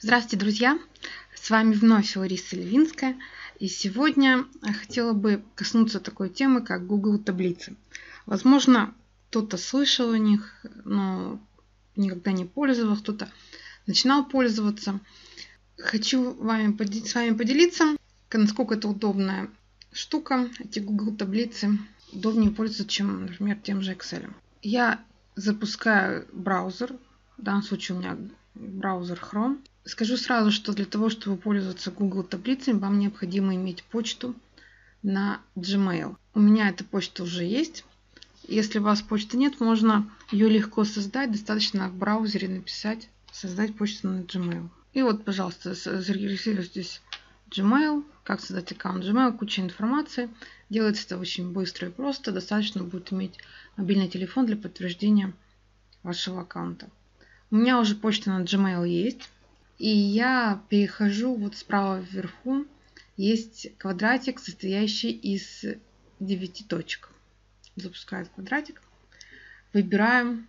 Здравствуйте, друзья! С вами вновь Лариса Левинская. И сегодня я хотела бы коснуться такой темы, как Google таблицы. Возможно, кто-то слышал о них, но никогда не пользовался, кто-то начинал пользоваться. Хочу с вами поделиться, насколько это удобная штука, эти Google таблицы. Удобнее пользоваться, чем, например, тем же Excel. Я запускаю браузер. В данном случае у меня браузер Chrome. Скажу сразу, что для того, чтобы пользоваться Google таблицами, вам необходимо иметь почту на Gmail. У меня эта почта уже есть. Если у вас почты нет, можно ее легко создать. Достаточно в браузере написать «Создать почту на Gmail». И вот, пожалуйста, зарегистрируйтесь в Gmail. Как создать аккаунт Gmail, куча информации. Делается это очень быстро и просто. Достаточно будет иметь мобильный телефон для подтверждения вашего аккаунта. У меня уже почта на Gmail есть. И я перехожу, вот справа вверху есть квадратик, состоящий из 9 точек. Запускаю квадратик. Выбираем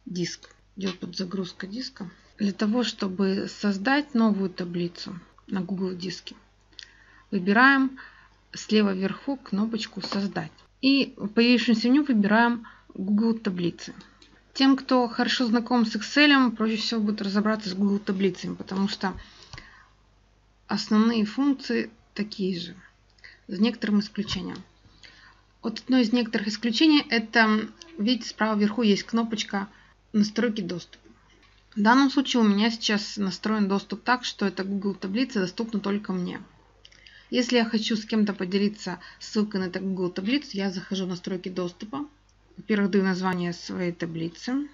диск. Идет подзагрузка диска. Для того, чтобы создать новую таблицу на Google диске, выбираем слева вверху кнопочку «Создать». И в появившемся меню выбираем Google таблицы. Тем, кто хорошо знаком с Excel, проще всего будет разобраться с Google таблицами, потому что основные функции такие же, с некоторым исключением. Вот одно из некоторых исключений – это, видите, справа вверху есть кнопочка «Настройки доступа». В данном случае у меня сейчас настроен доступ так, что эта Google таблица доступна только мне. Если я хочу с кем-то поделиться ссылкой на эту Google таблицу, я захожу в «Настройки доступа». Во-первых, даю название своей таблицы.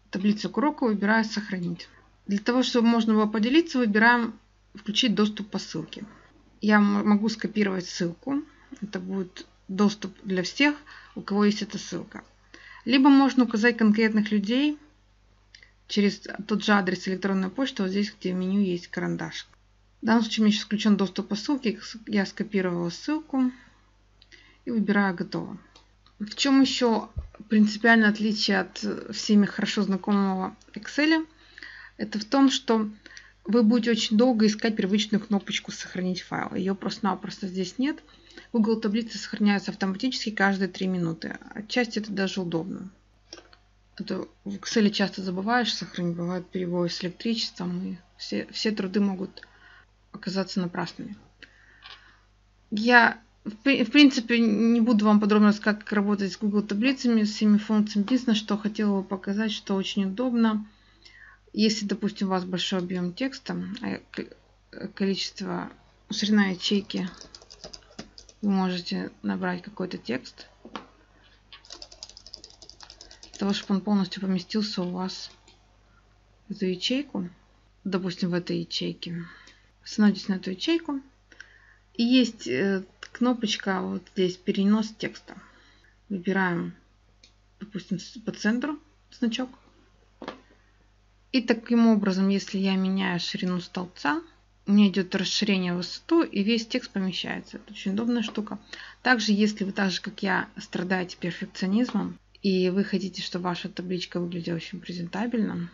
Таблицу к уроку выбираю «Сохранить». Для того, чтобы можно было поделиться, выбираем «Включить доступ по ссылке». Я могу скопировать ссылку. Это будет доступ для всех, у кого есть эта ссылка. Либо можно указать конкретных людей через тот же адрес электронной почты, вот здесь, где в меню есть карандаш. В данном случае у меня сейчас включен доступ по ссылке. Я скопировала ссылку и выбираю «Готово». В чем еще принципиальное отличие от всеми хорошо знакомого Excel? Это в том, что вы будете очень долго искать привычную кнопочку «Сохранить файл». Ее просто-напросто здесь нет. Google таблицы сохраняются автоматически каждые 3 минуты. Отчасти это даже удобно. Это в Excel часто забываешь сохранить, бывают перебои с электричеством, и все труды могут оказаться напрасными. Я в принципе, не буду вам подробно рассказывать, как работать с Google таблицами, с всеми функциями. Единственное, что хотела бы показать, что очень удобно. Если, допустим, у вас большой объем текста, ширина ячейки, вы можете набрать какой-то текст, для того, чтобы он полностью поместился у вас в эту ячейку. Допустим, в этой ячейке. Становитесь на эту ячейку. И есть кнопочка вот здесь «Перенос текста». Выбираем, допустим, по центру значок. И таким образом, если я меняю ширину столбца, у меня идет расширение в высоту, и весь текст помещается. Это очень удобная штука. Также, если вы так же, как я, страдаете перфекционизмом, и вы хотите, чтобы ваша табличка выглядела очень презентабельно,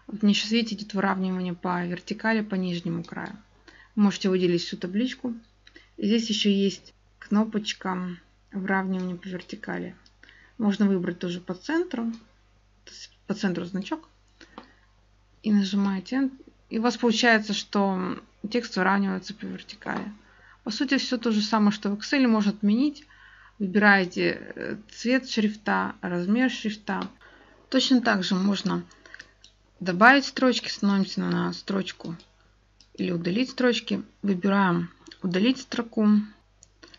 вот мне сейчас, видите, идет выравнивание по вертикали, по нижнему краю. Вы можете выделить всю табличку. И здесь еще есть кнопочка выравнивания по вертикали. Можно выбрать тоже по центру значок. И нажимаете. И у вас получается, что текст выравнивается по вертикали. По сути, все то же самое, что в Excel можно отменить. Выбираете цвет шрифта, размер шрифта. Точно так же можно добавить строчки. Становимся на строчку или удалить строчки. Выбираем «Удалить строку»,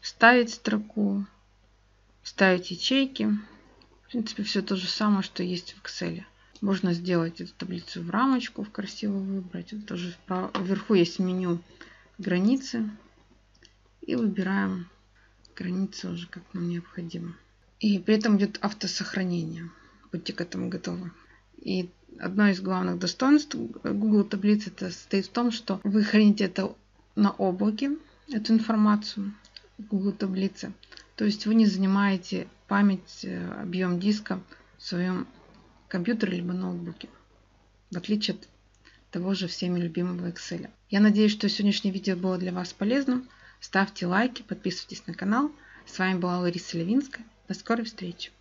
«Вставить строку», «Вставить ячейки». В принципе, все то же самое, что есть в Excel. Можно сделать эту таблицу в рамочку, красиво выбрать. Это тоже вверху есть меню «Границы». И выбираем границы уже, как нам необходимо. И при этом идет автосохранение. Будьте к этому готовы. И одно из главных достоинств Google таблицы состоит в том, что вы храните это на облаке, эту информацию в Google таблице. То есть вы не занимаете память, объем диска в своем компьютере либо ноутбуке, в отличие от того же всеми любимого Excel. Я надеюсь, что сегодняшнее видео было для вас полезным. Ставьте лайки, подписывайтесь на канал. С вами была Лариса Левинская. До скорой встречи!